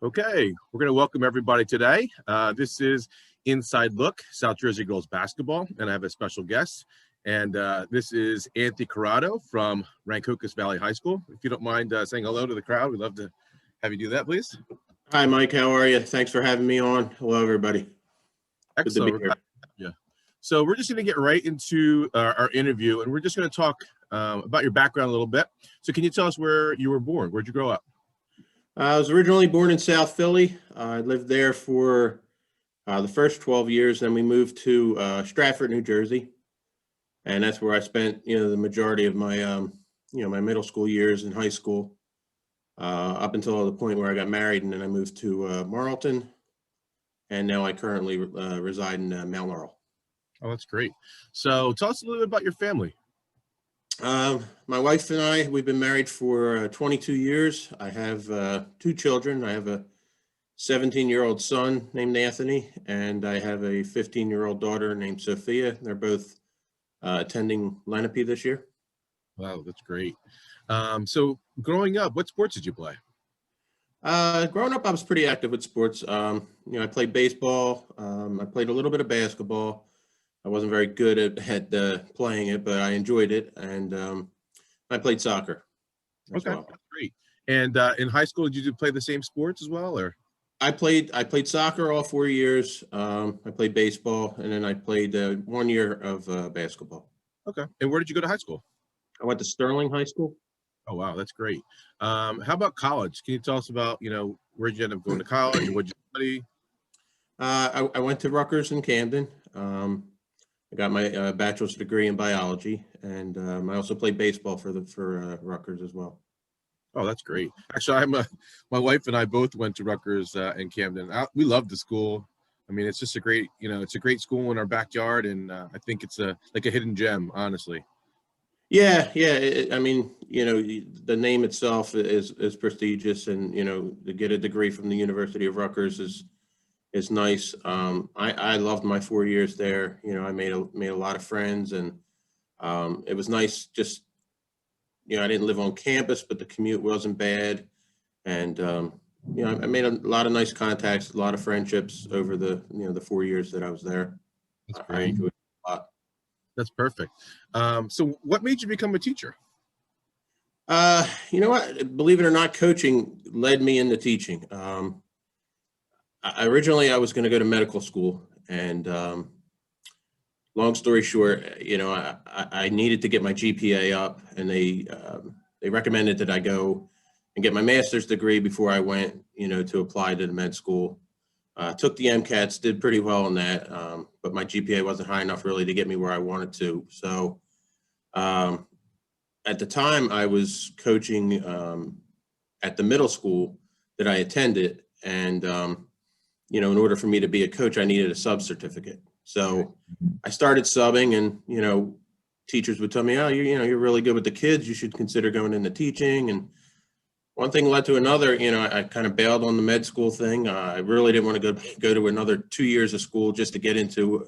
Okay, we're going to welcome everybody today. This is Inside Look, South Jersey Girls Basketball, and I have a special guest. And this is Anthony Corrado from Rancocas Valley High School. If you don't mind saying hello to the crowd, we'd love to have you do that, please. Hi, Mike. How are you? Thanks for having me on. Hello, everybody. Excellent. Good to be here. Yeah. So we're just going to get right into our interview, and we're just going to talk about your background a little bit. So can you tell us where you were born? Where'd you grow up? I was originally born in South Philly. I lived there for the first 12 years. Then we moved to Stratford, New Jersey. And that's where I spent, the majority of my, my middle school years in high school, up until the point where I got married. And then I moved to Marlton. And now I currently reside in Mount Laurel. Oh, that's great. So tell us a little bit about your family. My wife and I, we've been married for 22 years. I have 2 children. I have a 17-year-old son named Anthony, and I have a 15-year-old daughter named Sophia. They're both attending Lenape this year. Wow, that's great. So growing up, what sports did you play? Growing up, I was pretty active with sports. I played baseball. I played a little bit of basketball. I wasn't very good at playing it, but I enjoyed it, and I played soccer. Okay, well. That's great. And in high school, did you play the same sports as well, or? I played soccer all 4 years. I played baseball, and then I played 1 year of basketball. Okay. And where did you go to high school? I went to Sterling High School. Oh, wow, that's great. How about college? Can you tell us about, where did you end up going to college, and what did you study? I went to Rutgers in Camden. I got my bachelor's degree in biology, and I also played baseball for Rutgers as well. Oh, that's great. Actually, my wife and I both went to Rutgers in Camden. We love the school. I mean, it's just a great, it's a great school in our backyard, and I think it's like a hidden gem, honestly. Yeah. I mean, the name itself is prestigious, and to get a degree from the University of Rutgers is nice. I loved my 4 years there. I made a lot of friends, and it was nice. Just, I didn't live on campus, but the commute wasn't bad. And, I made a lot of nice contacts, a lot of friendships over the 4 years that I was there. That's great. I enjoyed it a lot. That's perfect. So what made you become a teacher? You know what? Believe it or not, coaching led me into teaching. Originally, I was going to go to medical school, and long story short, I needed to get my GPA up, and they recommended that I go and get my master's degree before I went, to apply to the med school. Took the MCATs, did pretty well in that, but my GPA wasn't high enough really to get me where I wanted to. So at the time, I was coaching at the middle school that I attended, and in order for me to be a coach, I needed a sub certificate. So I started subbing, and, teachers would tell me, oh, you're really good with the kids. You should consider going into teaching. And one thing led to another. I kind of bailed on the med school thing. I really didn't want to go to another 2 years of school just to get into,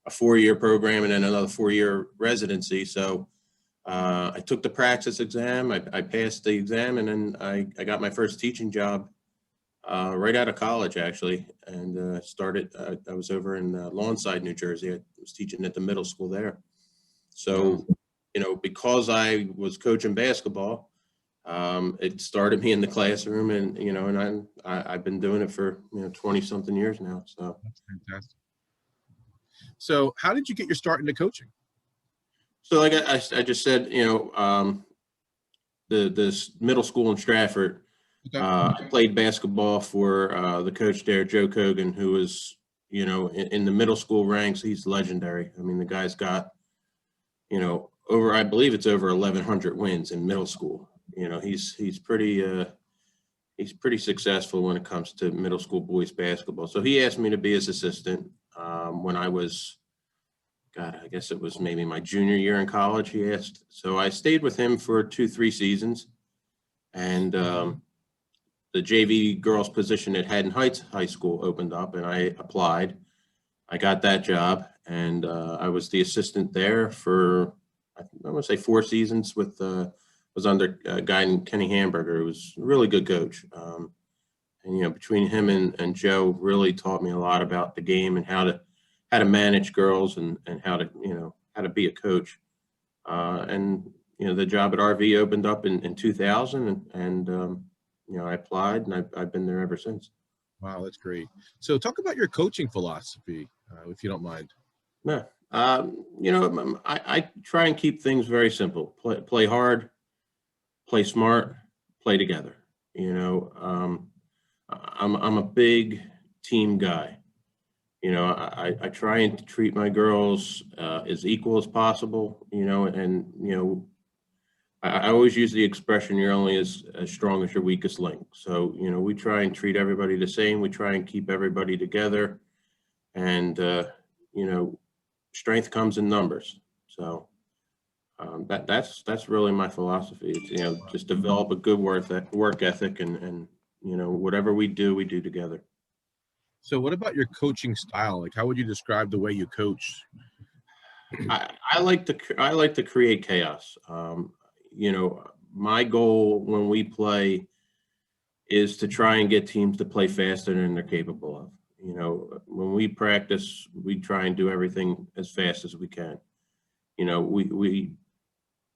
a 4-year program and then another 4-year residency. So I took the praxis exam. I passed the exam, and then I got my first teaching job right out of college, actually, and started. I was over in Lawnside, New Jersey. I was teaching at the middle school there. So, because I was coaching basketball, it started me in the classroom, and and I've been doing it for 20-something years now. So that's fantastic. So, how did you get your start into coaching? So, like I just said, this middle school in Stratford. Okay. I played basketball for the coach there, Joe Kogan, who was, in the middle school ranks. He's legendary. I mean, the guy's got, I believe it's over 1,100 wins in middle school. He's pretty successful when it comes to middle school boys basketball. So he asked me to be his assistant when I was, I guess it was maybe my junior year in college. He asked, so I stayed with him for 2-3 seasons, and the JV girls position at Haddon Heights High School opened up, and I applied. I got that job, and I was the assistant there for, I want to say 4 seasons was under a guy named Kenny Hamburger, who was a really good coach. And, between him and Joe really taught me a lot about the game and how to manage girls and how to, how to be a coach. And, the job at RV opened up in 2000 and I applied and I've been there ever since. Wow, that's great. So talk about your coaching philosophy, if you don't mind. Yeah. I try and keep things very simple. Play hard, play smart, play together. I'm a big team guy. I try and treat my girls as equal as possible, and, I always use the expression, you're only as strong as your weakest link. So, we try and treat everybody the same. We try and keep everybody together. And, strength comes in numbers. So that's really my philosophy. It's, just develop a good work ethic and, whatever we do together. So what about your coaching style? Like, how would you describe the way you coach? I like to create chaos. My goal when we play is to try and get teams to play faster than they're capable of. When we practice, we try and do everything as fast as we can. We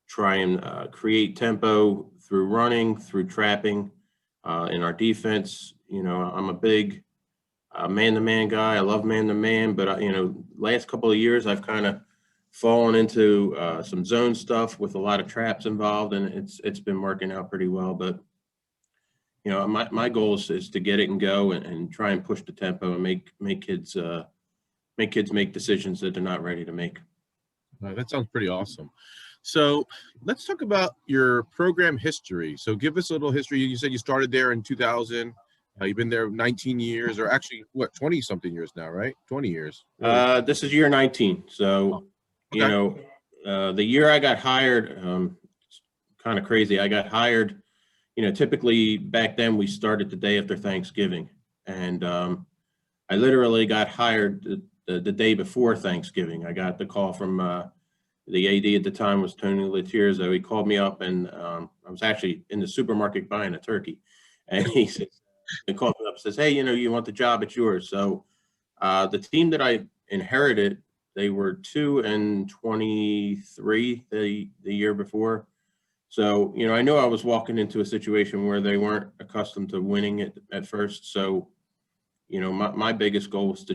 try and create tempo through running, through trapping, in our defense. I'm a big man-to-man guy. I love man-to-man, but last couple of years I've kind of fallen into some zone stuff with a lot of traps involved, and it's been working out pretty well. But my goal is to get it and go and try and push the tempo and make kids make decisions that they're not ready to make. That sounds pretty awesome. So let's talk about your program history. So give us a little history. You said you started there in 2000. You've been there 19 years, or actually, what, 20 something years now, right? 20 years. This is year 19. So, okay. The year I got hired, it's kind of crazy. I got hired, typically back then we started the day after Thanksgiving. And I literally got hired the day before Thanksgiving. I got the call from the AD at the time was Tony Letierzo. He called me up and I was actually in the supermarket buying a turkey. And he said, he called me up and says, hey, you want the job, it's yours. So the team that I inherited, they were 2-23 the year before. So, I knew I was walking into a situation where they weren't accustomed to winning it at first. So, my biggest goal was to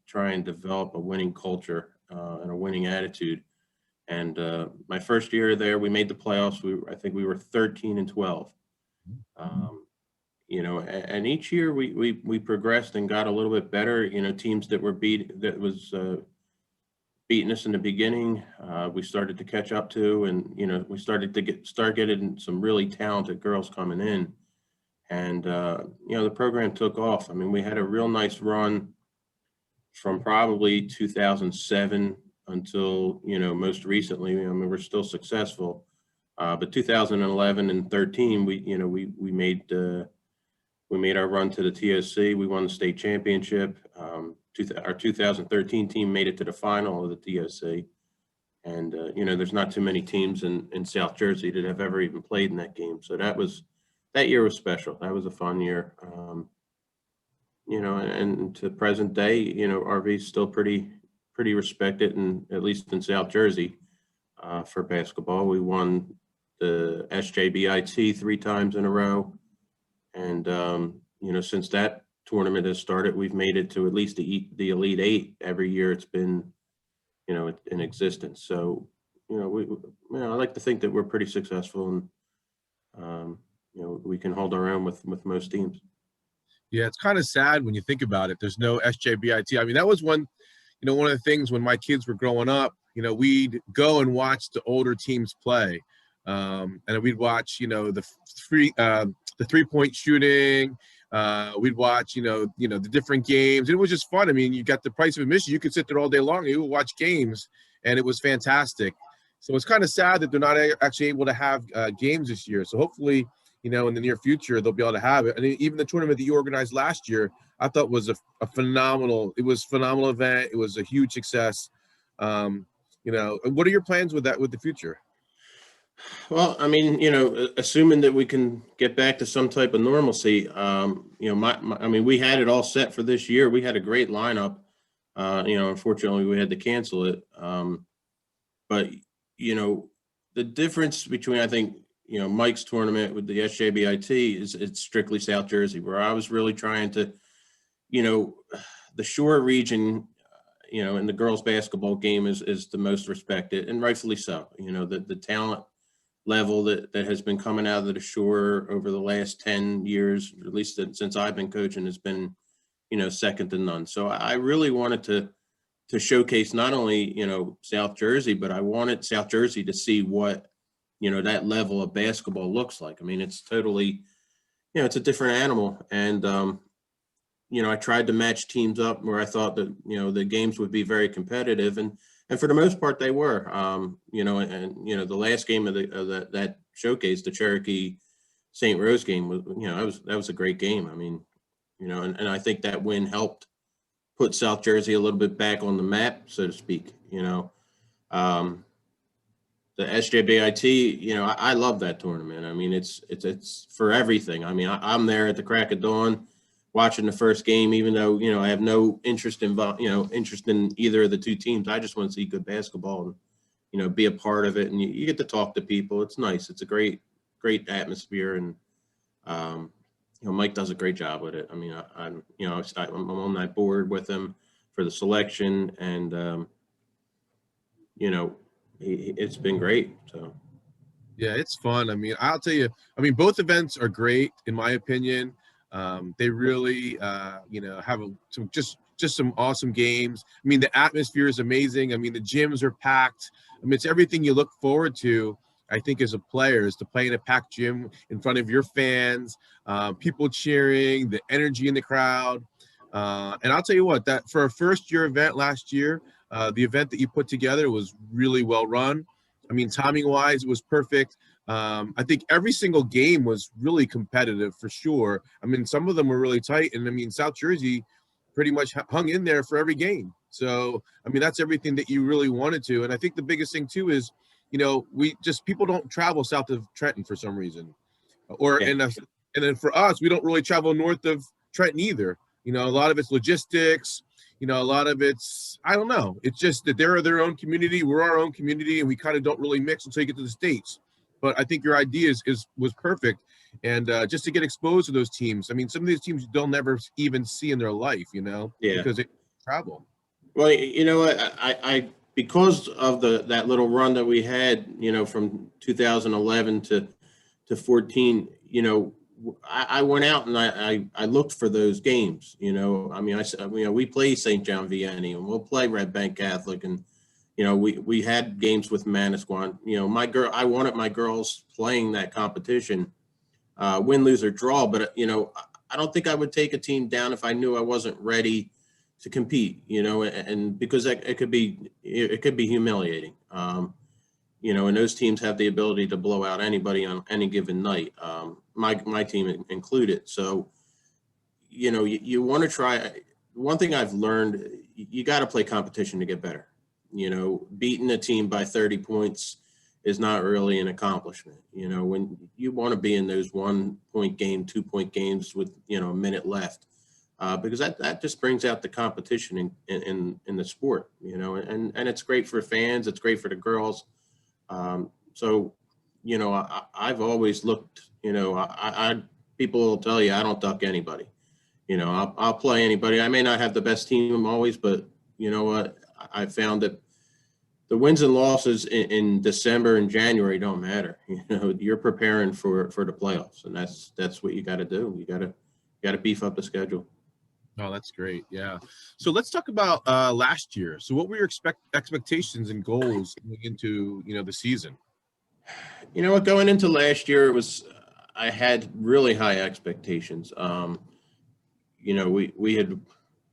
try and develop a winning culture and a winning attitude. And my first year there, we made the playoffs. I think we were 13-12. And each year we progressed and got a little bit better. Teams that were beating us in the beginning, we started to catch up to, and we started to start getting some really talented girls coming in, and the program took off. I mean, we had a real nice run from probably 2007 until most recently. I mean, we're still successful, but 2011 and 13, we made our run to the TSC. We won the state championship. Our 2013 team made it to the final of the TSC. And, there's not too many teams in South Jersey that have ever even played in that game. So that year was special. That was a fun year. And to present day, RV is still pretty respected, and at least in South Jersey for basketball. We won the SJBIT 3 times in a row. And, since that tournament has started, we've made it to at least the Elite 8 every year it's been, in existence. So, I like to think that we're pretty successful, and, we can hold our own with most teams. Yeah, it's kind of sad when you think about it. There's no SJBIT. I mean, that was one of the things when my kids were growing up, we'd go and watch the older teams play. And we'd watch, the 3-point shooting. We'd watch, the different games. It was just fun. I mean, you got the price of admission. You could sit there all day long and you would watch games, and it was fantastic. So it's kind of sad that they're not actually able to have games this year. So hopefully, in the near future, they'll be able to have it. And even the tournament that you organized last year, I thought was a phenomenal event. It was a huge success. What are your plans with the future? Well, I mean, assuming that we can get back to some type of normalcy, I mean, we had it all set for this year. We had a great lineup. Unfortunately, we had to cancel it. But, you know, the difference between, I think, Mike's tournament with the SJBIT is it's strictly South Jersey, where I was really trying to, you know, the shore region, in the girls basketball game is the most respected, and rightfully so. The talent level that has been coming out of the shore over the last 10 years, at least since I've been coaching, has been, second to none. So I really wanted to showcase not only, South Jersey, but I wanted South Jersey to see what, that level of basketball looks like. I mean, it's totally, it's a different animal. And, I tried to match teams up where I thought that, the games would be very competitive, and for the most part they were. The last game of that showcase, the Cherokee St. Rose game, was, that was a great game. I mean, and I think that win helped put South Jersey a little bit back on the map, so to speak. The SJBIT, I love that tournament. I mean, it's for everything. I mean, I'm there at the crack of dawn watching the first game, even though, I have no interest in either of the two teams. I just want to see good basketball and, be a part of it. And you get to talk to people. It's nice. It's a great atmosphere. And, Mike does a great job with it. I mean, I'm on that board with him for the selection, and, it's been great. So. Yeah, it's fun. I mean, I'll tell you, I mean, both events are great in my opinion. They really, have just some awesome games. I mean, the atmosphere is amazing. I mean, the gyms are packed. I mean, it's everything you look forward to, I think, as a player, is to play in a packed gym in front of your fans, people cheering, the energy in the crowd. And I'll tell you what, that for a first-year event last year, the event that you put together was really well run. I mean, timing-wise, it was perfect. I think every single game was really competitive for sure. I mean, some of them were really tight, and I mean, South Jersey pretty much hung in there for every game. So, I mean, that's everything that you really wanted to. And I think the biggest thing too is, people don't travel south of Trenton for some reason, Yeah. and then for us, we don't really travel north of Trenton either. A lot of it's logistics. A lot of it's, I don't know. It's just that they're their own community, we're our own community, and we kind of don't really mix until you get to the States. But I think your idea was perfect, and just to get exposed to those teams. I mean, some of these teams they'll never even see in their life, Yeah. because they travel. Well, you know what, I because of that little run that we had, from 2011 to 14, I went out and I looked for those games. I mean, we play St. John Vianney, and we'll play Red Bank Catholic, and we had games with Manasquan. I wanted my girls playing that competition, win, lose, or draw. But I don't think I would take a team down if I knew I wasn't ready to compete. And because it could be humiliating. And those teams have the ability to blow out anybody on any given night, my team included. So, you want to try. One thing I've learned, you got to play competition to get better. Beating a team by 30 points is not really an accomplishment. When you want to be in those 1-point game, 2-point games with, a minute left, because that just brings out the competition in the sport, and it's great for fans. It's great for the girls. So, I've always looked, people will tell you I don't duck anybody. I'll play anybody. I may not have the best team always, but you know what? I found that the wins and losses in December and January don't matter. You're preparing for the playoffs, and that's what you got to do. You got to beef up the schedule. Oh, that's great. Yeah. So let's talk about last year. So what were your expectations and goals going into, the season? Going into last year, I had really high expectations. We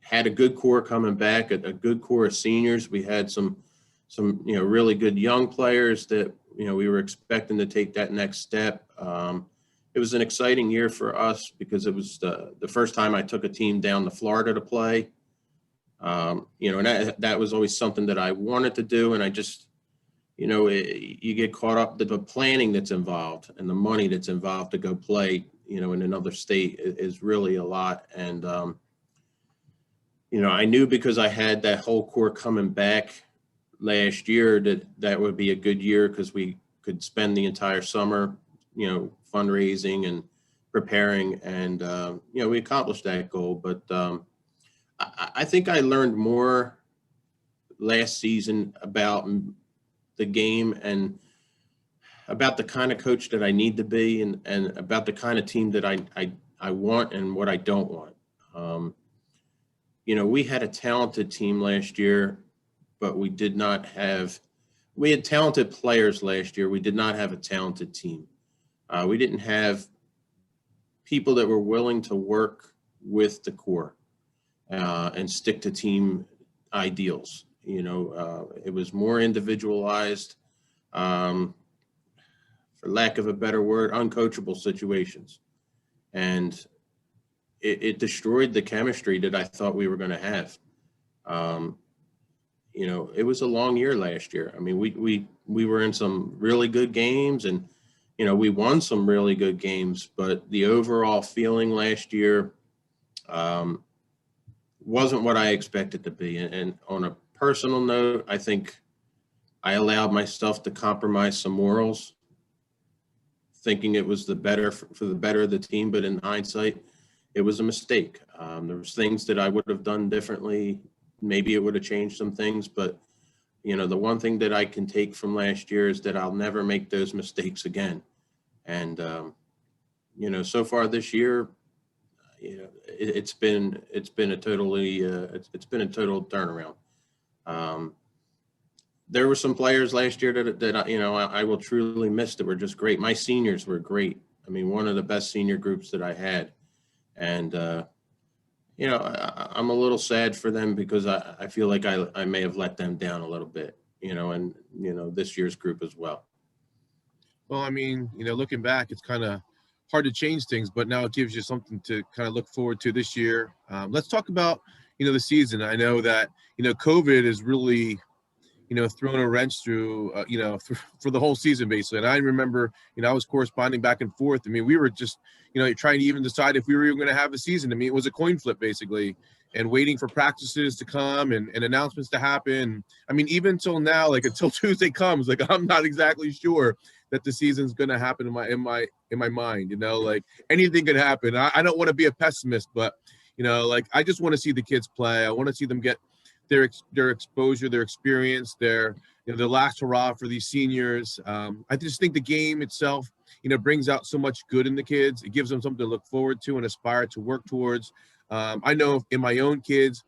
had a good core coming back, a good core of seniors. We had some really good young players that, we were expecting to take that next step. It was an exciting year for us because it was the first time I took a team down to Florida to play. And that was always something that I wanted to do. And I just, you know, you get caught up the planning that's involved and the money that's involved to go play, you know, in another state is really a lot. And, you know, I knew because I had that whole core coming back last year that would be a good year because we could spend the entire summer, you know, fundraising and preparing. And, you know, we accomplished that goal. But I think I learned more last season about the game and about the kind of coach that I need to be and about the kind of team that I want and what I don't want. You know, we had a talented team last year, but we had talented players last year. We did not have a talented team. We didn't have people that were willing to work with the core and stick to team ideals. You know, it was more individualized, for lack of a better word, uncoachable situations. And it destroyed the chemistry that I thought we were going to have. You know, it was a long year last year. I mean, we were in some really good games and, you know, we won some really good games, but the overall feeling last year wasn't what I expected to be. And on a personal note, I think I allowed myself to compromise some morals, thinking it was the better for the better of the team. But in hindsight, it was a mistake. There was things that I would have done differently. Maybe it would have changed some things, but you know, the one thing that I can take from last year is that I'll never make those mistakes again. And, you know, so far this year, you know, it's been a totally, it's been a total turnaround. There were some players last year that you know, I will truly miss that were just great. My seniors were great. I mean, one of the best senior groups that I had. And, you know, I'm a little sad for them because I feel like I may have let them down a little bit, you know, and, you know, this year's group as well. Well, I mean, you know, looking back, it's kind of hard to change things, but now it gives you something to kind of look forward to this year. Let's talk about, you know, the season. I know that, you know, COVID is really, you know, thrown a wrench through, you know, for the whole season, basically. And I remember, you know, I was corresponding back and forth. I mean, we were just, you know, trying to even decide if we were even going to have a season. I mean, it was a coin flip, basically, and waiting for practices to come and announcements to happen. I mean, even until now, like until Tuesday comes, like I'm not exactly sure that the season's going to happen in my mind, you know, like anything could happen. I don't want to be a pessimist, but, you know, like I just want to see the kids play. I want to see them get their exposure, their experience, their, you know, the last hurrah for these seniors. I just think the game itself, you know, brings out so much good in the kids. It gives them something to look forward to and aspire to work towards. I know in my own kids,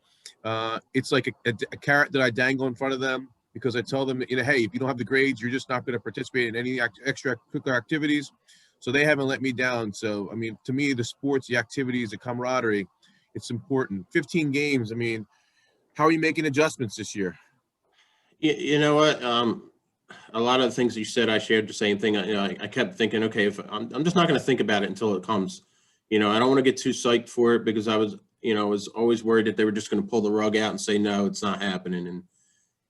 it's like a carrot that I dangle in front of them because I tell them, you know, hey, if you don't have the grades, you're just not going to participate in any extracurricular activities. So they haven't let me down. So, I mean, to me, the sports, the activities, the camaraderie, it's important. 15 games. I mean, how are you making adjustments this year? You know what? A lot of the things you said, I shared the same thing. You know, I kept thinking, okay, if I'm just not going to think about it until it comes. You know, I don't want to get too psyched for it because I was, you know, was always worried that they were just going to pull the rug out and say, no, it's not happening. And,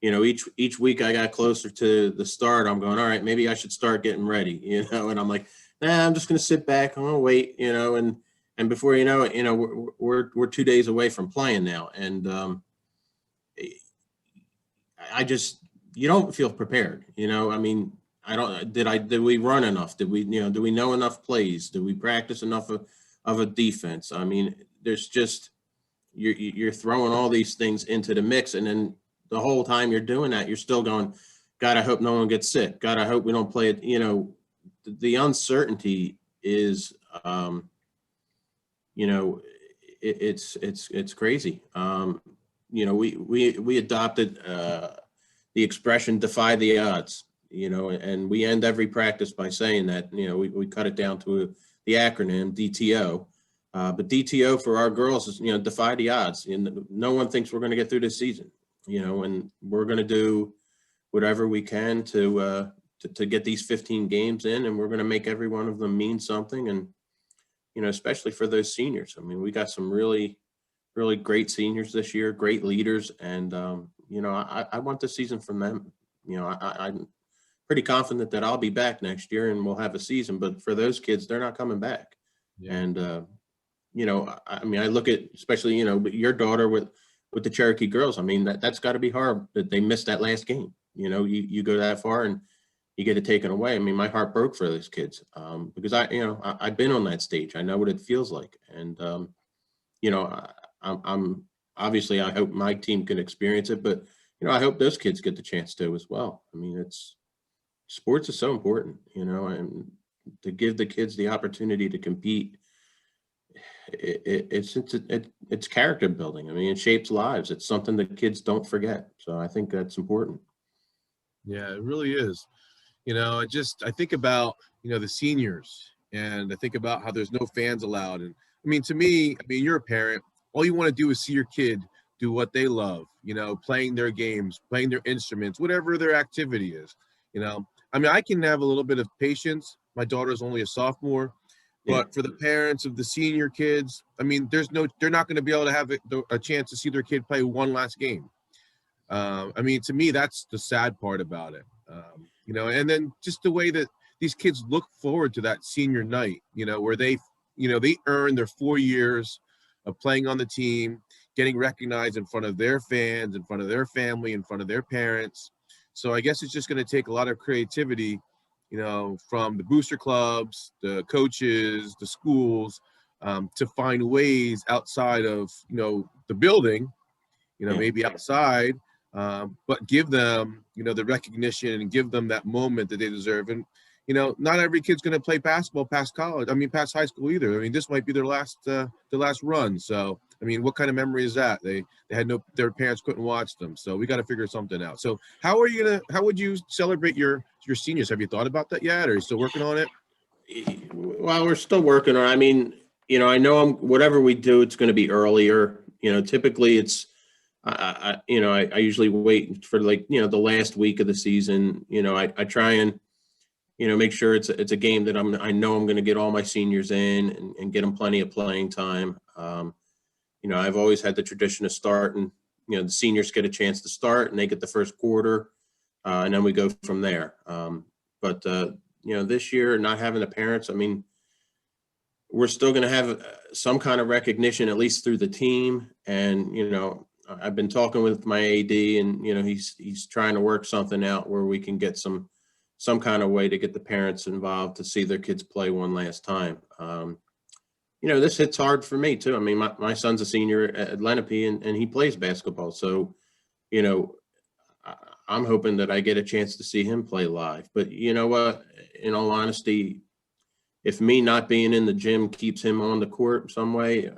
you know, each week I got closer to the start, I'm going, all right, maybe I should start getting ready, you know, and I'm like, nah, I'm just going to sit back. I'm going to wait, you know, and before you know it, you know, we're 2 days away from playing now. And, you don't feel prepared, you know. I mean, did we run enough? Did we know enough plays? Did we practice enough of a defense? I mean, there's just, you're throwing all these things into the mix. And then the whole time you're doing that, you're still going, God, I hope no one gets sick. God, I hope we don't play it. You know, the uncertainty is, you know, it's crazy. You know, we adopted the expression "defy the odds," you know, and we end every practice by saying that. You know, we cut it down to the acronym DTO, but DTO for our girls is, you know, defy the odds. And no one thinks we're going to get through this season, you know, and we're going to do whatever we can to get these 15 games in, and we're going to make every one of them mean something. And, you know, especially for those seniors. I mean, we got some really great seniors this year, great leaders. And, you know, I want the season from them. You know, pretty confident that I'll be back next year and we'll have a season. But for those kids, they're not coming back. Yeah. And, you know, I mean, I look at, especially, you know, your daughter with the Cherokee girls. I mean, that's got to be hard that they missed that last game. You know, you go that far and you get it taken away. I mean, my heart broke for those kids because I've been on that stage. I know what it feels like. And, you know, I'm obviously, I hope my team can experience it, but, you know, I hope those kids get the chance to as well. I mean, sports is so important, you know, and to give the kids the opportunity to compete, it's character building. I mean, it shapes lives. It's something that kids don't forget. So I think that's important. Yeah, it really is. You know, I think about, you know, the seniors, and I think about how there's no fans allowed. And I mean, to me, I mean, you're a parent. All you want to do is see your kid do what they love, you know, playing their games, playing their instruments, whatever their activity is, you know. I mean, I can have a little bit of patience. My daughter's only a sophomore, but for the parents of the senior kids, I mean, they're not going to be able to have a chance to see their kid play one last game. I mean, to me, that's the sad part about it. You know, and then just the way that these kids look forward to that senior night, you know, where they earn their 4 years of playing on the team, getting recognized in front of their fans, in front of their family, in front of their parents. So I guess it's just going to take a lot of creativity, you know, from the booster clubs, the coaches, the schools, to find ways outside of, you know, the building, you know, maybe outside, but give them, you know, the recognition and give them that moment that they deserve. And, you know, not every kid's going to play basketball past college. I mean, past high school either. I mean, this might be their last run. So, I mean, what kind of memory is that? They had their parents couldn't watch them. So we got to figure something out. So how would you celebrate your seniors? Have you thought about that yet? Or are you still working on it? Well, we're still working on, I mean, you know, I know whatever we do, it's going to be earlier. You know, typically it's, I usually wait for, like, you know, the last week of the season. You know, I try and, you know, make sure it's a game that I know I'm going to get all my seniors in and get them plenty of playing time. You know, I've always had the tradition of starting, you know, the seniors get a chance to start and they get the first quarter, and then we go from there. But you know, this year, not having the parents, I mean, we're still going to have some kind of recognition, at least through the team. And, you know, I've been talking with my AD, and, you know, he's trying to work something out where we can get some kind of way to get the parents involved to see their kids play one last time. You know, this hits hard for me too. I mean, my son's a senior at Lenape, and he plays basketball. So, you know, I'm hoping that I get a chance to see him play live. But you know what, in all honesty, if me not being in the gym keeps him on the court some way,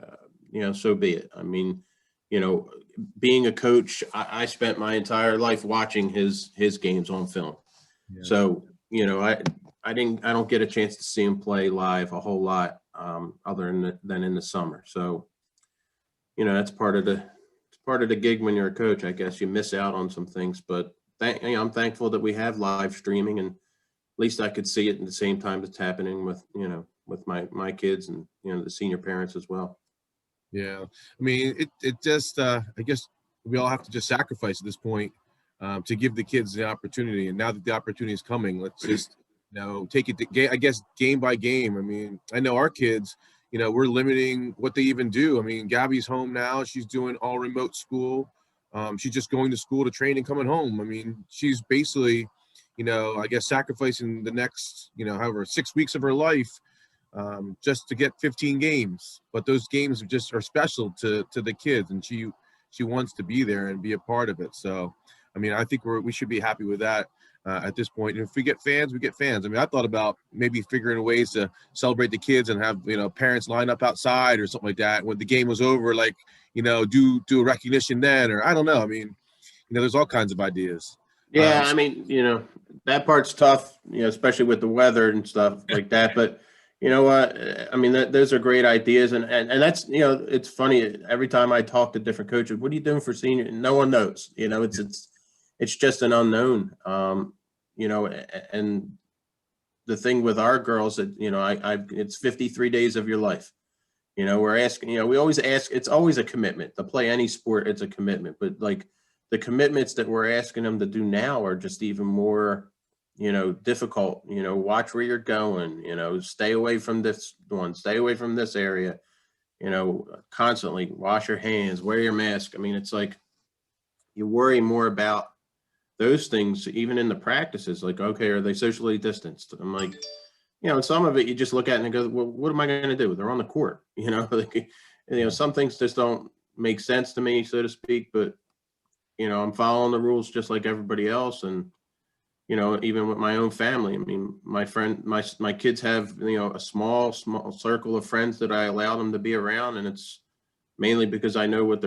you know, so be it. I mean, you know, being a coach, I spent my entire life watching his games on film. Yeah. So, you know, I don't get a chance to see him play live a whole lot, other than in the summer. So, you know, that's part of the gig when you're a coach. I guess you miss out on some things, but you know, I'm thankful that we have live streaming, and at least I could see it at the same time it's happening with, you know, with my kids and, you know, the senior parents as well. Yeah, I mean, it just I guess we all have to just sacrifice at this point, to give the kids the opportunity. And now that the opportunity is coming, let's just, you know, take it I guess game by game. I mean, I know our kids, you know, we're limiting what they even do. I mean, Gabby's home now. She's doing all remote school. She's just going to school to train and coming home. I mean, she's basically, you know, I guess sacrificing the next, you know, however 6 weeks of her life, just to get 15 games. But those games are special to the kids, and she wants to be there and be a part of it. So, I mean, I think we should be happy with that at this point. And if we get fans, we get fans. I mean, I thought about maybe figuring ways to celebrate the kids and have, you know, parents line up outside or something like that when the game was over, like, you know, do a recognition then, or I don't know. I mean, you know, there's all kinds of ideas. Yeah, I mean, you know, that part's tough, you know, especially with the weather and stuff like that. But you know what? I mean, those are great ideas, and that's, you know, it's funny. Every time I talk to different coaches, what are you doing for senior? No one knows. You know, it's just an unknown. You know, and the thing with our girls that, you know, it's 53 days of your life. You know, we're asking. You know, we always ask. It's always a commitment to play any sport. It's a commitment, but like the commitments that we're asking them to do now are just even more, difficult, watch where you're going, stay away from this one, stay away from this area, constantly wash your hands, wear your mask. I mean, it's like you worry more about those things, even in the practices, like, okay, are they socially distanced? I'm like, and some of it you just look at it and go, well, what am I going to do? They're on the court, like, some things just don't make sense to me, so to speak, but, I'm following the rules just like everybody else. And, even with my own family, I mean, my kids have, a small circle of friends that I allow them to be around. And it's mainly because I know what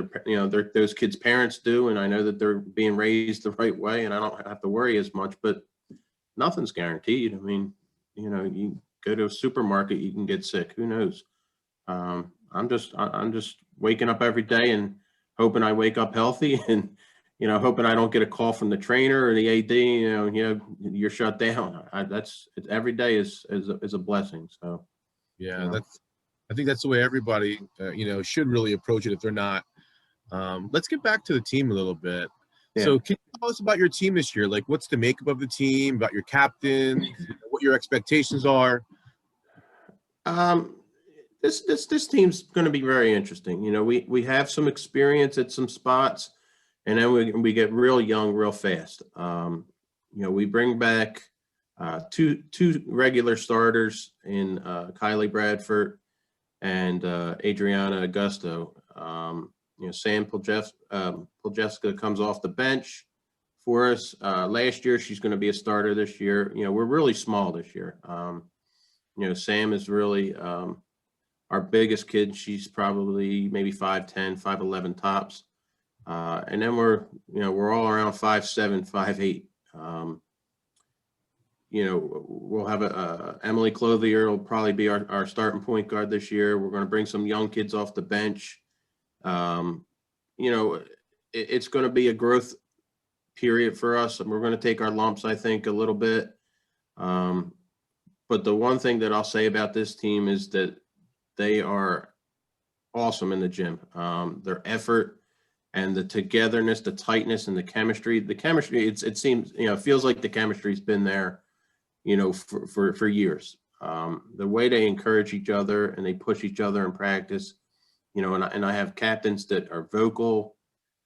those kids' parents do. And I know that they're being raised the right way, and I don't have to worry as much, but nothing's guaranteed. I mean, you go to a supermarket, you can get sick. Who knows? I'm just waking up every day and hoping I wake up healthy, and hoping I don't get a call from the trainer or the AD. You're shut down. Every day is a blessing. So yeah, I think that's the way everybody should really approach it if they're not. Let's get back to the team a little bit. Yeah. So can you tell us about your team this year? Like, what's the makeup of the team, about your captain, what your expectations are? This team's going to be very interesting. We have some experience at some spots, and then we get real young real fast. We bring back two regular starters in Kylie Bradford and Adriana Augusto. Sam Poljeska comes off the bench for us. Last year, she's going to be a starter this year. We're really small this year. Sam is really our biggest kid. She's probably maybe 5'10", 5'11" tops. And then we're all around 5'7", 5'8". We'll have Emily Clothier will probably be our starting point guard this year. We're going to bring some young kids off the bench. It's going to be a growth period for us, and we're going to take our lumps, I think, a little bit. But the one thing that I'll say about this team is that they are awesome in the gym. Their effort and the togetherness, the tightness, and the chemistry. It seems, it feels like the chemistry's been there, for years. The way they encourage each other and they push each other in practice, and I have captains that are vocal,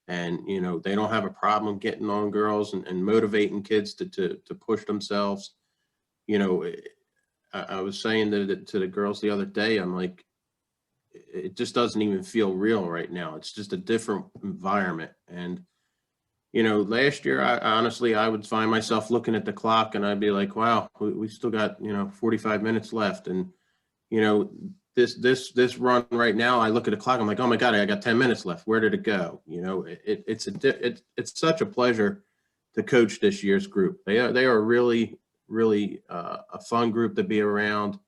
and, they don't have a problem getting on girls and motivating kids to push themselves. I was saying to the girls the other day, I'm like, it just doesn't even feel real right now. It's just a different environment. And, last year, I would find myself looking at the clock and I'd be like, wow, we still got, 45 minutes left. And, this run right now, I look at the clock, I'm like, oh my God, I got 10 minutes left. Where did it go? It's such a pleasure to coach this year's group. They are really, really a fun group to be around.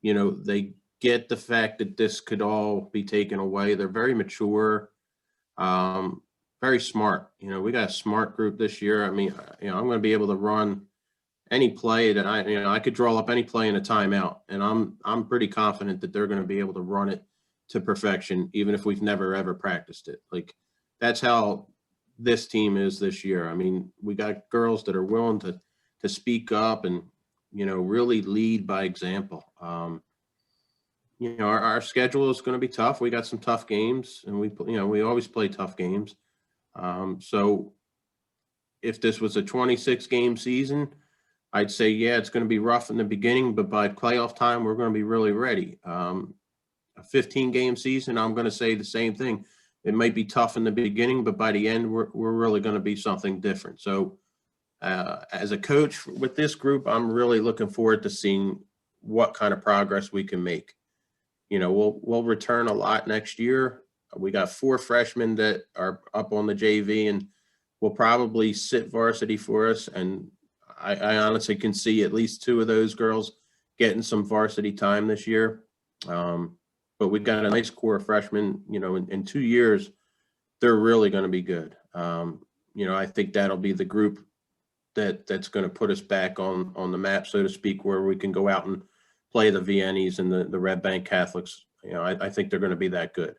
They get the fact that this could all be taken away. They're very mature, very smart. We got a smart group this year. I mean, I'm going to be able to run any play that I could draw up any play in a timeout, and I'm pretty confident that they're going to be able to run it to perfection, even if we've never ever practiced it. Like, that's how this team is this year. I mean, we got girls that are willing to speak up and, really lead by example. Our schedule is going to be tough. We got some tough games, and we always play tough games. So if this was a 26-game season, I'd say, yeah, it's going to be rough in the beginning, but by playoff time, we're going to be really ready. A 15-game season, I'm going to say the same thing. It might be tough in the beginning, but by the end, we're really going to be something different. So as a coach with this group, I'm really looking forward to seeing what kind of progress we can make. We'll return a lot next year. We got 4 freshmen that are up on the JV, and will probably sit varsity for us. And I honestly can see at least 2 of those girls getting some varsity time this year. But we've got a nice core of freshmen, in 2 years, they're really going to be good. I think that'll be the group that's going to put us back on the map, so to speak, where we can go out and play the Viennies and the Red Bank Catholics. I think they're going to be that good.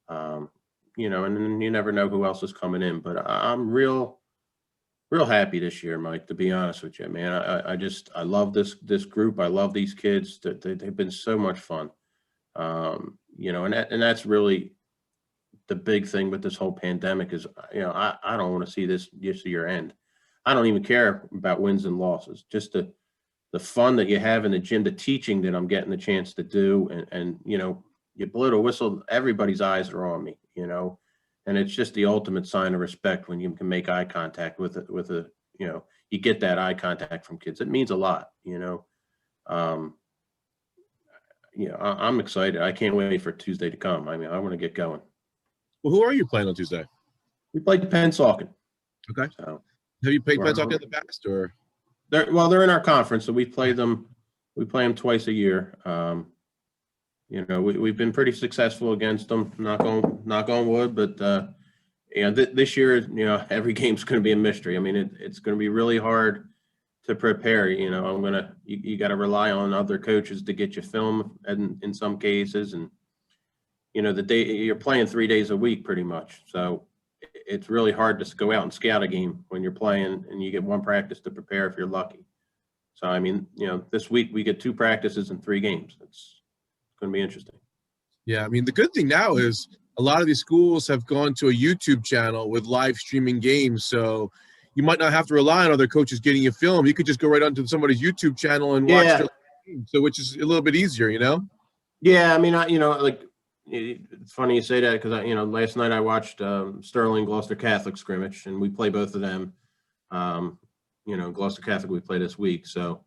And then you never know who else is coming in, but I'm real real happy this year, Mike, to be honest with you, man. I love this group. I love these kids. They've been so much fun. You know, and that's really the big thing with this whole pandemic is, you know, I don't want to see this year end. I don't even care about wins and losses. Just the fun that you have in the gym, the teaching that I'm getting the chance to do, and you know, you blow the whistle, everybody's eyes are on me, you know, and it's just the ultimate sign of respect when you can make eye contact with a, you know, you get that eye contact from kids. It means a lot, you know. You know, I'm excited. I can't wait for Tuesday to come. I mean, I want to get going. Well, who are you playing on Tuesday? We played Pennsauken. Okay. So, have you played Pennsauken in the past, or? They're in our conference, so we play them twice a year. You know, we've been pretty successful against them, knock on wood, but you know, this year, you know, every game's going to be a mystery. I mean, it's going to be really hard to prepare. You know, you got to rely on other coaches to get you film, and in some cases, and you know, the day you're playing 3 days a week pretty much, so it's really hard to go out and scout a game when you're playing and you get one practice to prepare if you're lucky. So, I mean, you know, this week we get 2 practices and 3 games. It's going to be interesting. Yeah, I mean, the good thing now is a lot of these schools have gone to a YouTube channel with live streaming games, so you might not have to rely on other coaches getting you film. You could just go right onto somebody's YouTube channel and watch their game, so which is a little bit easier, you know? Yeah, I mean, you know, like, it's funny you say that because you know, last night I watched Sterling Gloucester Catholic scrimmage, and we play both of them. You know, Gloucester Catholic we play this week, so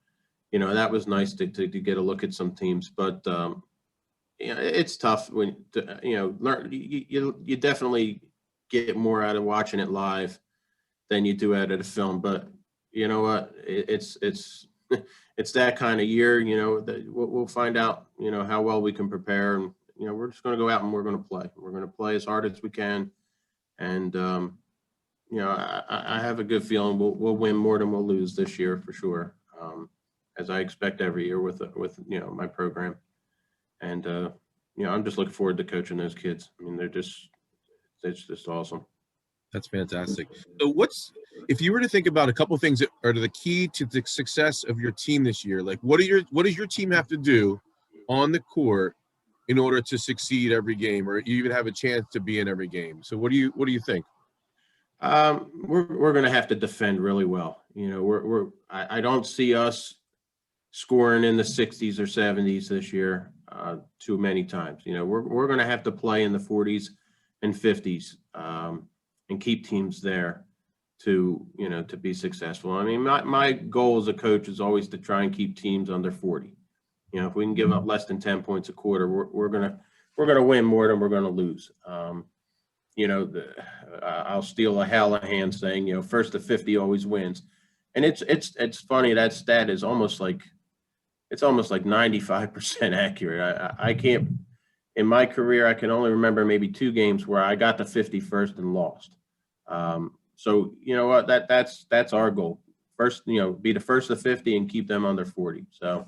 you know, that was nice to get a look at some teams. But you know, it's tough when you know, learn. You definitely get more out of watching it live than you do out of the film. But you know what? It's it's that kind of year. You know, that we'll find out. You know how well we can prepare, and you know, we're just going to go out and we're going to play. We're going to play as hard as we can, and you know, I have a good feeling we'll win more than we'll lose this year for sure, as I expect every year with you know, my program, and you know, I'm just looking forward to coaching those kids. I mean, it's just awesome. That's fantastic. So if you were to think about a couple of things that are the key to the success of your team this year, like what does your team have to do on the court in order to succeed every game, or even have a chance to be in every game? So what do you think? We're going to have to defend really well. You know, I don't see us scoring in the 60s or 70s this year too many times. You know, we're going to have to play in the 40s and 50s and keep teams there to, you know, to be successful. I mean, my goal as a coach is always to try and keep teams under 40. You know, if we can give up less than 10 points a quarter, we're gonna win more than we're gonna lose. You know, I'll steal a Hallahan saying, you know, first to 50 always wins, and it's funny, that stat is almost like 95% accurate. I can't, in my career, I can only remember maybe 2 games where I got to 50 first and lost. So you know what, that's our goal. First, you know, be the first to 50 and keep them under 40. So.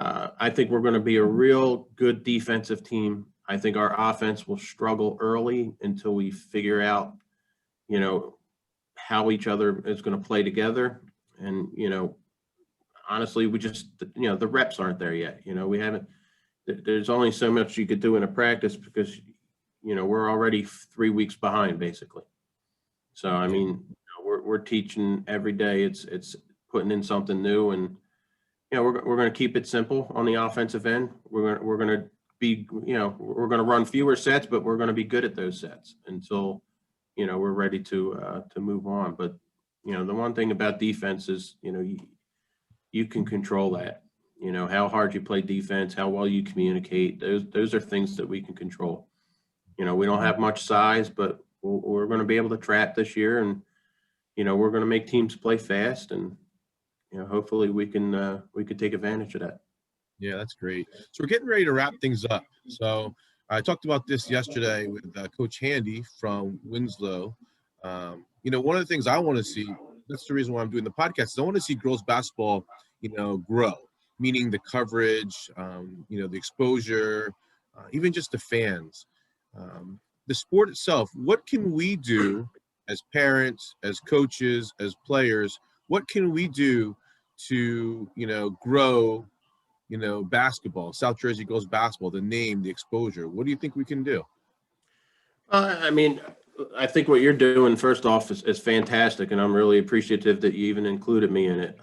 I think we're going to be a real good defensive team. I think our offense will struggle early until we figure out, you know, how each other is going to play together. And, you know, honestly, we just, you know, the reps aren't there yet. You know, we haven't, there's only so much you could do in a practice because, you know, we're already 3 weeks behind basically. So, I mean, you know, we're teaching every day. It's putting in something new, and, you know, we're going to keep it simple on the offensive end. We're going to be, you know, we're going to run fewer sets, but we're going to be good at those sets until, you know, we're ready to move on. But, you know, the one thing about defense is, you know, you can control that. You know, how hard you play defense, how well you communicate. Those are things that we can control. You know, we don't have much size, but we're going to be able to trap this year, and, you know, we're going to make teams play fast, and, you know, hopefully we can take advantage of that. Yeah, that's great. So we're getting ready to wrap things up. So I talked about this yesterday with Coach Handy from Winslow. You know, one of the things I want to see, that's the reason why I'm doing the podcast, is I want to see girls basketball, you know, grow, meaning the coverage, you know, the exposure, even just the fans. The sport itself, what can we do as parents, as coaches, as players, what can we do to, grow, basketball, South Jersey girls basketball, the name, the exposure? What do you think we can do? I mean, I think what you're doing, first off, is fantastic, and I'm really appreciative that you even included me in it.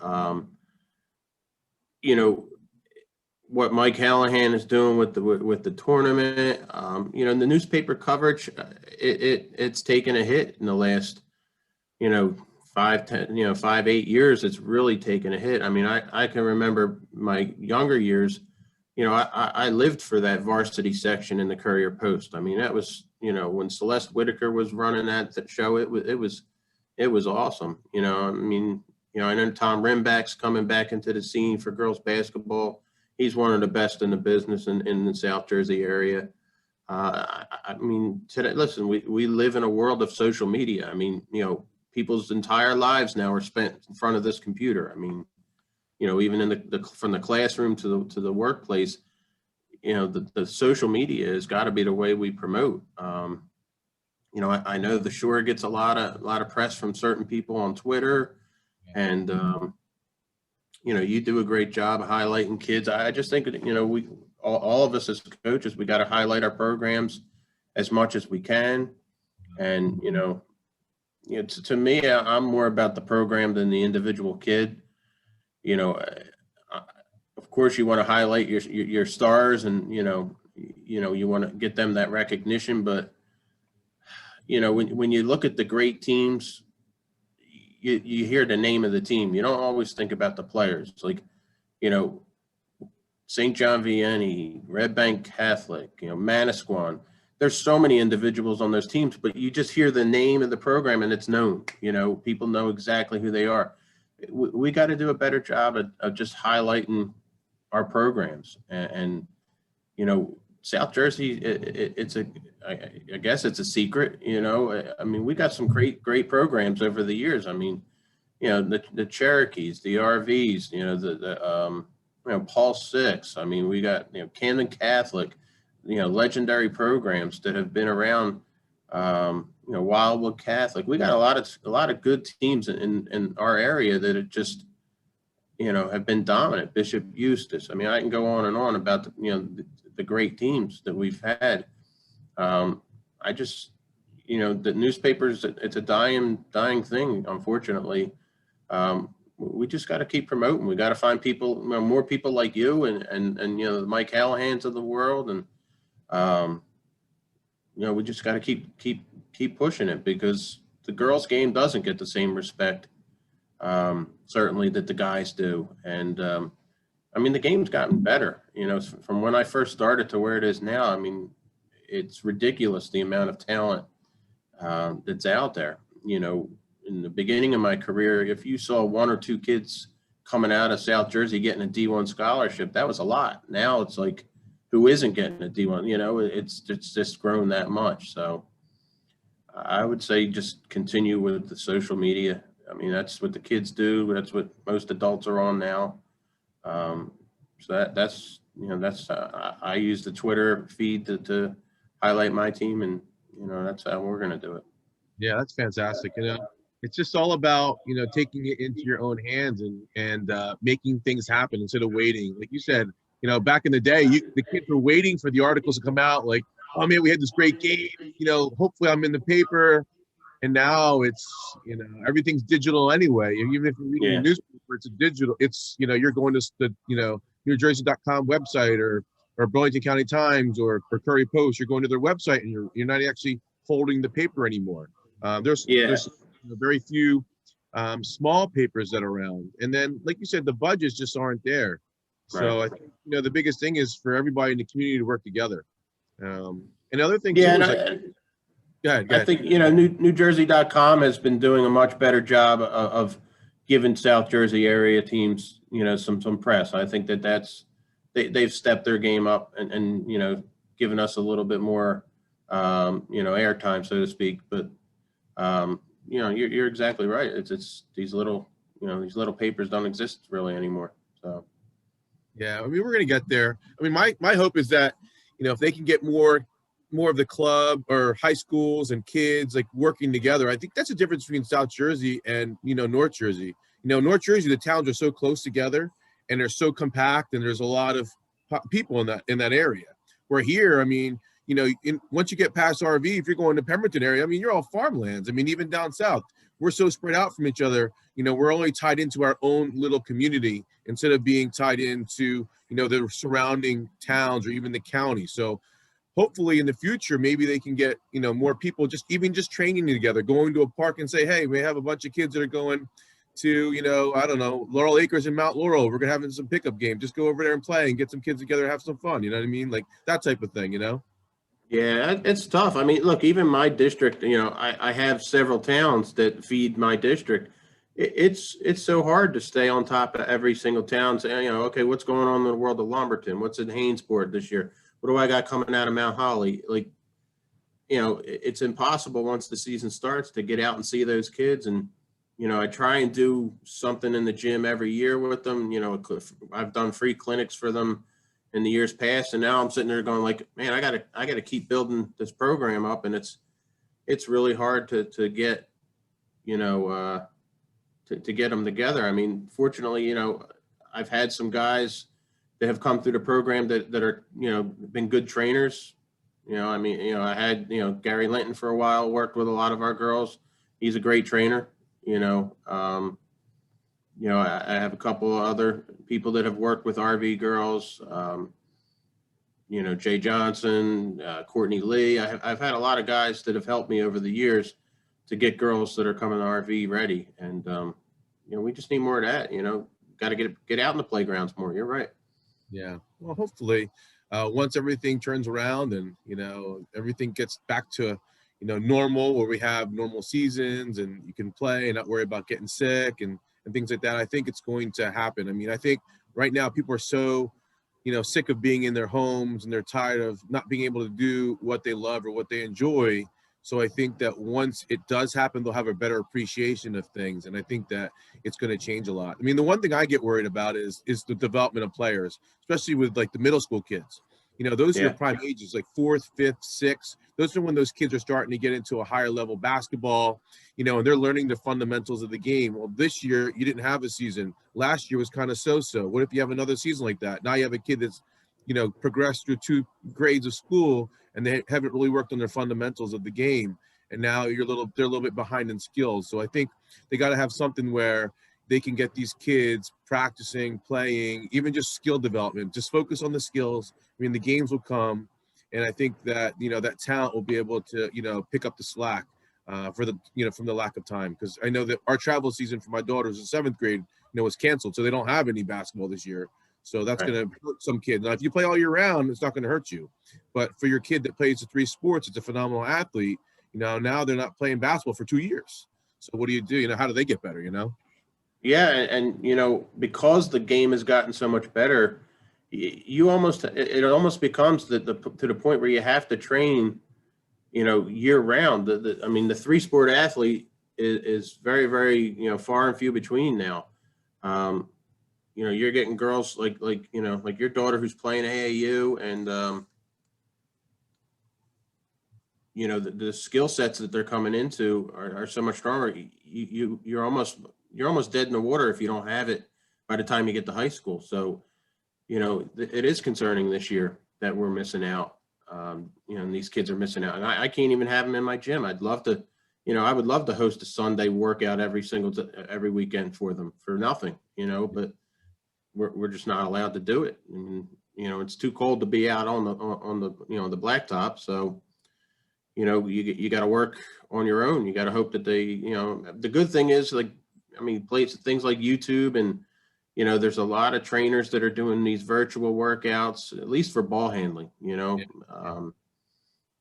What Mike Hallahan is doing with the tournament, the newspaper coverage, it's taken a hit in the last, 5, 8 years. It's really taken a hit. I mean, I can remember my younger years. I lived for that varsity section in the Courier Post. I mean, that was, when Celeste Whitaker was running that show, it was awesome. I know Tom Rimback's coming back into the scene for girls basketball. He's one of the best in the business in the South Jersey area. Today, listen, we live in a world of social media. I mean, people's entire lives now are spent in front of this computer. I mean, even in from the classroom to the workplace, the social media has got to be the way we promote. I know the Shore gets a lot of press from certain people on Twitter, and you do a great job highlighting kids. I just think that, we all of us as coaches, we got to highlight our programs as much as we can. And, to me, I'm more about the program than the individual kid. Of course, you want to highlight your stars, and, you want to get them that recognition. But, when you look at the great teams, you hear the name of the team. You don't always think about the players. Like, St. John Vianney, Red Bank Catholic, Manasquan. There's so many individuals on those teams, but you just hear the name of the program and it's known. People know exactly who they are. We got to do a better job of just highlighting our programs. And South Jersey, I guess it's a secret. We got some great programs over the years. I mean, the Cherokees, the RVs, Paul Six. I mean, we got, Camden Catholic, legendary programs that have been around. Wildwood Catholic. We got a lot of good teams in our area that have just, have been dominant. Bishop Eustace. I mean, I can go on and on about the great teams that we've had. I just, the newspapers, it's a dying thing, unfortunately. We just got to keep promoting. We got to find people, more people like you and the Mike Hallahans of the world. And, we just got to keep pushing it, because the girls' game doesn't get the same respect, certainly, that the guys do. And, the game's gotten better, from when I first started to where it is now. I mean, it's ridiculous, the amount of talent that's out there. In the beginning of my career, if you saw one or two kids coming out of South Jersey getting a D1 scholarship, that was a lot. Now it's like, who isn't getting a D1? It's just grown that much. So I would say just continue with the social media. I mean, that's what the kids do. That's what most adults are on now. So that's I use the Twitter feed to highlight my team, and that's how we're going to do it. Yeah, that's fantastic. It's just all about taking it into your own hands and making things happen instead of waiting. Like you said, back in the day, the kids were waiting for the articles to come out. Like, oh man, we had this great game. Hopefully I'm in the paper. And now it's everything's digital anyway. Even if you're reading a newspaper, it's a digital. It's you're going to the NJSIAA.com website or Burlington County Times or Courier Post. You're going to their website and you're not actually holding the paper anymore. There's very few small papers that are around. And then, like you said, the budgets just aren't there. Right. So I think the biggest thing is for everybody in the community to work together. Another thing too is go ahead. I think NewJersey.com has been doing a much better job of giving South Jersey area teams some press. I think they've stepped their game up and given us a little bit more airtime, so to speak. But you're exactly right. It's these little papers don't exist really anymore. So yeah, we're gonna get there. My hope is that if they can get more more of the club or high schools and kids like working together. I think that's the difference between South Jersey and, North Jersey. North Jersey, the towns are so close together and they're so compact, and there's a lot of people in that area. Where here, I mean, once you get past RV, if you're going to Pemberton area, I mean, you're all farmlands. I mean, even down south, we're so spread out from each other. We're only tied into our own little community instead of being tied into, the surrounding towns or even the county. So hopefully in the future, maybe they can get, more people just training together, going to a park and say, hey, we have a bunch of kids that are going to, I don't know, Laurel Acres and Mount Laurel. We're going to have some pickup game. Just go over there and play and get some kids together and have some fun. You know what I mean? Like that type of thing, Yeah, it's tough. I mean, look, even my district, I have several towns that feed my district. It's so hard to stay on top of every single town. Say, okay, what's going on in the world of Lumberton? What's in Hainesport this year? What do I got coming out of Mount Holly? Like, it's impossible once the season starts to get out and see those kids. And, I try and do something in the gym every year with them. I've done free clinics for them in the years past, and now I'm sitting there going like, man, I gotta keep building this program up, and it's really hard to get, to get them together. I mean, fortunately, I've had some guys that have come through the program that are, been good trainers. I had, Gary Linton for a while, worked with a lot of our girls. He's a great trainer. I have a couple of other people that have worked with RV girls, Jay Johnson, Courtney Lee. I've had a lot of guys that have helped me over the years to get girls that are coming to RV ready. And, we just need more of that, got to get out in the playgrounds more. You're right. Yeah. Well, hopefully once everything turns around and, everything gets back to, normal, where we have normal seasons and you can play and not worry about getting sick and things like that, I think it's going to happen. I mean, I think right now people are so, sick of being in their homes, and they're tired of not being able to do what they love or what they enjoy. So I think that once it does happen, they'll have a better appreciation of things. And I think that it's going to change a lot. I mean, the one thing I get worried about is the development of players, especially with like the middle school kids. Those are your prime ages, like 4th, 5th, 6th. Those are when those kids are starting to get into a higher level basketball, and they're learning the fundamentals of the game. Well, this year you didn't have a season. Last year was kind of so-so. What if you have another season like that? Now you have a kid that's, progressed through 2 grades of school and they haven't really worked on their fundamentals of the game. And now they're a little bit behind in skills. So I think they got to have something where they can get these kids practicing, playing, even just skill development. Just focus on the skills. I mean, the games will come, and I think that that talent will be able to pick up the slack for the from the lack of time. Because I know that our travel season for my daughters in 7th grade was canceled, so they don't have any basketball this year. So that's going to hurt some kids. Now, if you play all year round, it's not going to hurt you. But for your kid that plays the 3 sports, it's a phenomenal athlete. Now they're not playing basketball for 2 years. So what do you do? How do they get better? Yeah, and because the game has gotten so much better, it almost becomes to the point where you have to train, year round. I mean, the 3-sport athlete is very, very far and few between now. You're getting girls like your daughter who's playing AAU, and the skill sets that they're coming into are so much stronger. You're almost dead in the water if you don't have it by the time you get to high school. So, it is concerning this year that we're missing out. And these kids are missing out, and I can't even have them in my gym. I'd love to, I would love to host a Sunday workout every weekend for them for nothing, but we're just not allowed to do it. And, it's too cold to be out on the blacktop. So, you got to work on your own. You got to hope that they, the good thing is things like YouTube, and, there's a lot of trainers that are doing these virtual workouts, at least for ball handling, you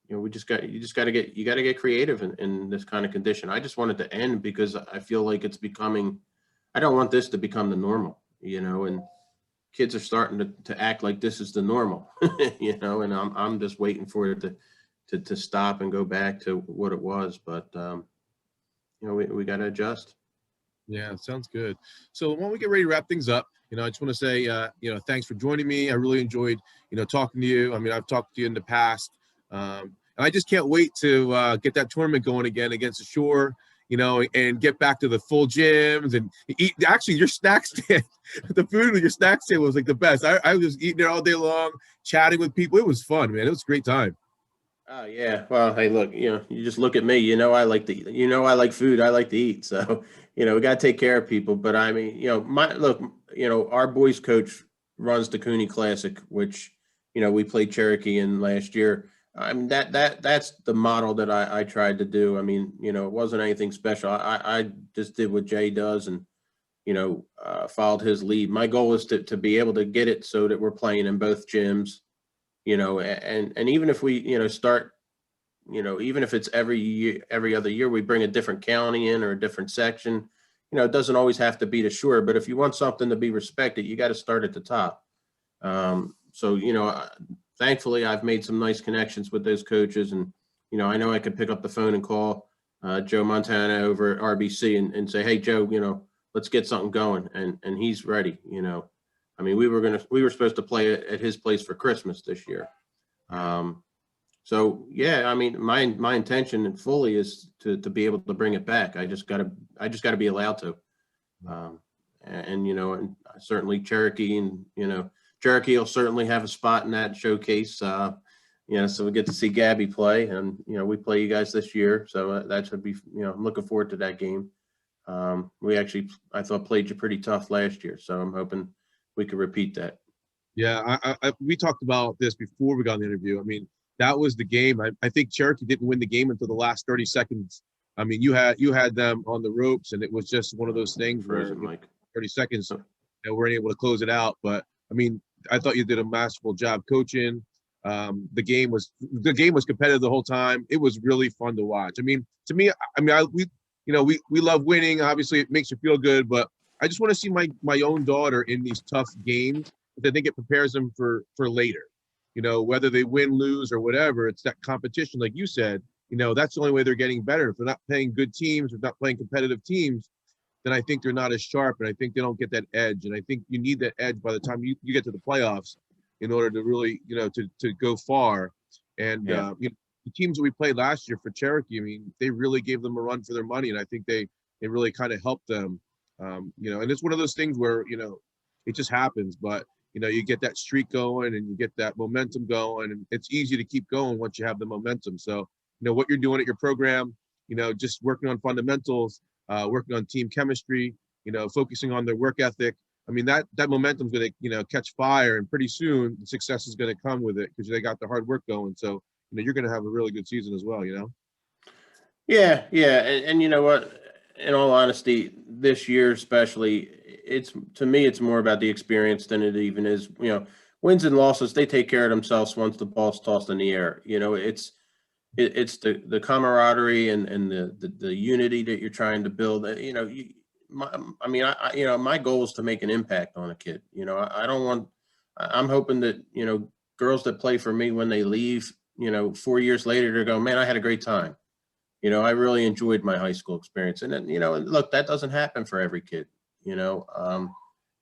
got to get creative in this kind of condition. I just want it to end because I feel like I don't want this to become the normal, and kids are starting to act like this is the normal, and I'm just waiting for it to stop and go back to what it was. But, we got to adjust. Yeah, sounds good. So when we get ready to wrap things up, I just want to say, thanks for joining me. I really enjoyed, talking to you. I mean, I've talked to you in the past, And I just can't wait to get that tournament going again against the Shore, and get back to the full gyms and eat. Actually, your snack stand, the food with your snack stand was like the best. I was just eating it all day long, chatting with people. It was fun, man. It was a great time. Oh yeah. Well, hey, look, you just look at me, I like to, I like food. I like to eat. So, we got to take care of people. But I mean, our boys coach runs the Cooney Classic, which, we played Cherokee in last year. I mean, that's the model that I tried to do. I mean, it wasn't anything special. I just did what Jay does and, followed his lead. My goal is to be able to get it so that we're playing in both gyms. And even if we, start, even if it's every year, every other year, we bring a different county in or a different section, it doesn't always have to be the Shore, but if you want something to be respected, you got to start at the top. So, thankfully I've made some nice connections with those coaches and, I know I could pick up the phone and call Joe Montana over at RBC and say, hey, Joe, let's get something going. And he's ready, I mean, we were supposed to play at his place for Christmas this year. So yeah, I mean, my intention fully is to be able to bring it back. I just gotta be allowed to. And certainly Cherokee and, Cherokee will certainly have a spot in that showcase. So we get to see Gabby play and, we play you guys this year. So that should be, I'm looking forward to that game. We actually, I thought, played you pretty tough last year. So I'm hoping we could repeat that. Yeah, we talked about this before we got on the interview. I mean, that was the game. I think Cherokee didn't win the game until the last 30 seconds. I mean, you had them on the ropes, and it was just one of those things where 30 seconds, they weren't able to close it out. But I mean, I thought you did a masterful job coaching. The game was competitive the whole time. It was really fun to watch. I mean, to me, we love winning. Obviously, it makes you feel good, but I just want to see my own daughter in these tough games. I think it prepares them for later. Whether they win, lose, or whatever, it's that competition, like you said. That's the only way they're getting better. If they're not playing good teams, or not playing competitive teams, then I think they're not as sharp, and I think they don't get that edge. And I think you need that edge by the time you get to the playoffs in order to really, to go far. And the teams that we played last year for Cherokee, I mean, they really gave them a run for their money, and I think they really kind of helped them. And it's one of those things where it just happens, but you get that streak going and you get that momentum going, and it's easy to keep going once you have the momentum. So what you're doing at your program, just working on fundamentals, working on team chemistry, focusing on their work ethic. I mean, that momentum's going to catch fire, and pretty soon the success is going to come with it because they got the hard work going. So you're going to have a really good season as well. Yeah, and you know what? In all honesty, this year especially, to me it's more about the experience than it even is. Wins and losses, they take care of themselves once the ball's tossed in the air. It's the camaraderie and the unity that you're trying to build. My goal is to make an impact on a kid. I'm hoping that girls that play for me, when they leave, 4 years later, they go, man, I had a great time. I really enjoyed my high school experience. And then, look, that doesn't happen for every kid, and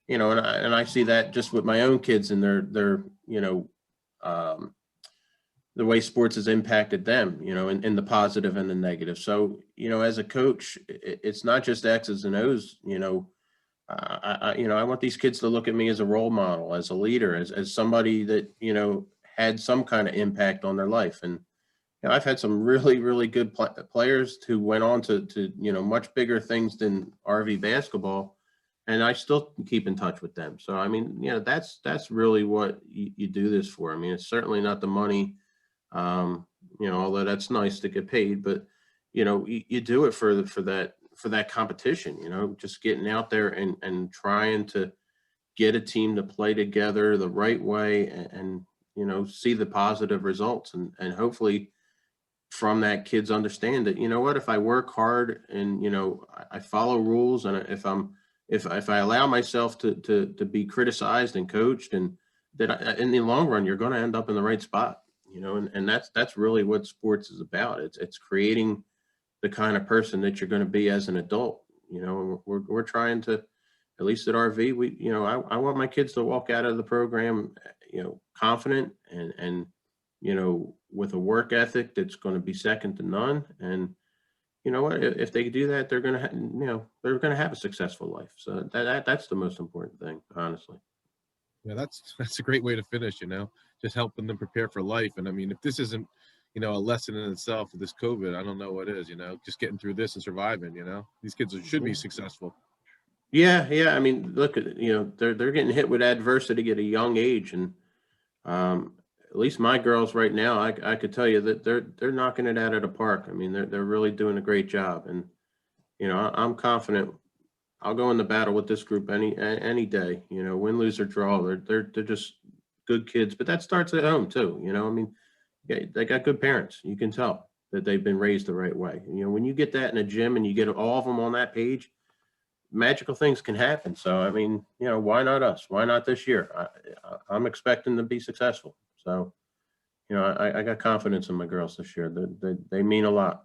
I see that just with my own kids and their the way sports has impacted them, in the positive and the negative. So, as a coach, it's not just X's and O's. I want these kids to look at me as a role model, as a leader, as somebody that, had some kind of impact on their life. And I've had some really, really good players who went on to much bigger things than RV basketball, and I still keep in touch with them. So, I mean, that's really what you do this for. I mean, it's certainly not the money, although that's nice to get paid, but, you do it for that competition, just getting out there and trying to get a team to play together the right way and see the positive results. And hopefully from that, kids understand that, if I work hard and, I follow rules, and if I allow myself to be criticized and coached, and that in the long run, you're going to end up in the right spot, and that's really what sports is about. It's creating the kind of person that you're going to be as an adult. We're trying to, at least at RV, I want my kids to walk out of the program, confident and with a work ethic that's going to be second to none. And you know what, if they do that, they're going to, they're going to have a successful life. So that's the most important thing, honestly. Yeah, that's a great way to finish, just helping them prepare for life. And I mean, if this isn't, a lesson in itself with this COVID, I don't know what is, just getting through this and surviving, these kids should be successful. Yeah. I mean, look at, they're getting hit with adversity at a young age. And at least my girls right now, I could tell you that they're knocking it out of the park. I mean, they're really doing a great job. And, I'm confident I'll go in the battle with this group any day, win, lose or draw. They're just good kids, but that starts at home too. I mean, they got good parents. You can tell that they've been raised the right way. When you get that in a gym and you get all of them on that page, magical things can happen. So, I mean, why not us? Why not this year? I'm expecting to be successful. So, I got confidence in my girls this year. They mean a lot.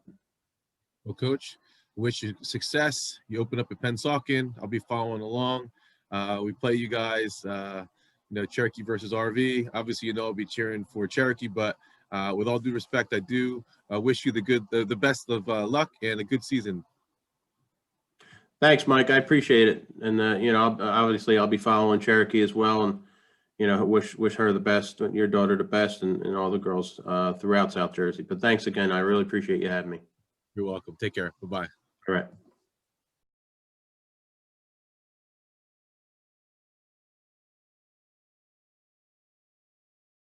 Well, Coach, wish you success. You open up at Pennsauken. I'll be following along. We play you guys, Cherokee versus RV. Obviously, I'll be cheering for Cherokee, but with all due respect, I do wish you the best of luck and a good season. Thanks, Mike. I appreciate it. And, I'll be following Cherokee as well. And, wish her the best, your daughter the best, and all the girls throughout South Jersey. But thanks again. I really appreciate you having me. You're welcome. Take care. Bye-bye. Correct.